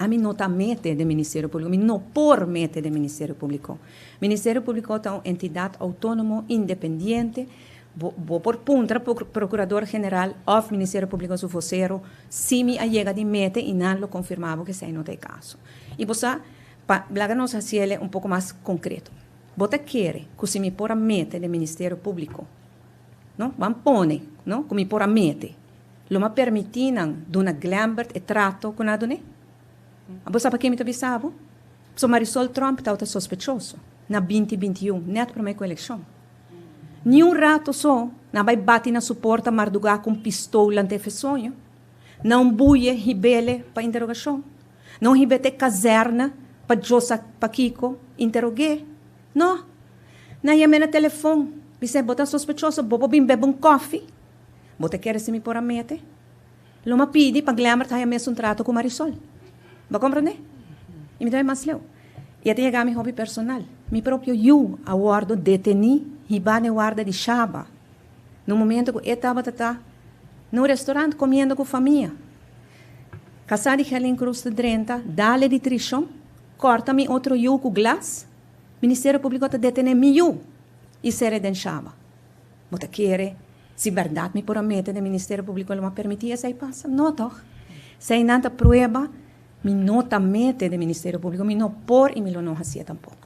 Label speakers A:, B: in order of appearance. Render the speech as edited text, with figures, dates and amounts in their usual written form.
A: A mim não tá mete do Ministério Público, a mim não por mete do Ministério Público. Ministério Público é uma entidade autônoma, independente, vou por punta Procurador-Geral ou Ministério Público su vocero, se me allega de mete e não lo confirmava que sei não tem caso. E você, para nós fazer um pouco mais concreto, você quer que se me por a mete do Ministério Público, não? Vamos pôr, não? Que me por a mete, lo me permitiram de glambert e trato com a dona? Você sabe quem me avisava? So Marisol Trump estava sospechoso na 2021, neto para a eleição. Nenhum rato só, não vai bater na suporta mardugar com pistola ante sonho. Não buie ribele para interrogação. Não ribete caserna para Josa para Kiko interrogar. Não. Não ia na telefone. Você bota sospechoso, bobo bim bebe coffee. Você quer se me pôr a mete? Loma pedi para glamour tá mesmo um trato com Marisol. Vai compreender? E me dá mais leu. E até chegar a meu hobby personal. Mi próprio eu aguardo deteni hibane guarda de chaba. No momento que eu estava no restaurante comendo com a família. Casar de Helen Cruz de Drenta, dale de trichão, corta-me outro eu com glass. Ministério Público está detendo me eu e seré de chaba. Você quer, se verdade me por a meta do Ministério Público não me permitia, sei passa. Não, toch? Sem nada prova, me não está meta do Ministério Público, me não por e me não fazia tampouco.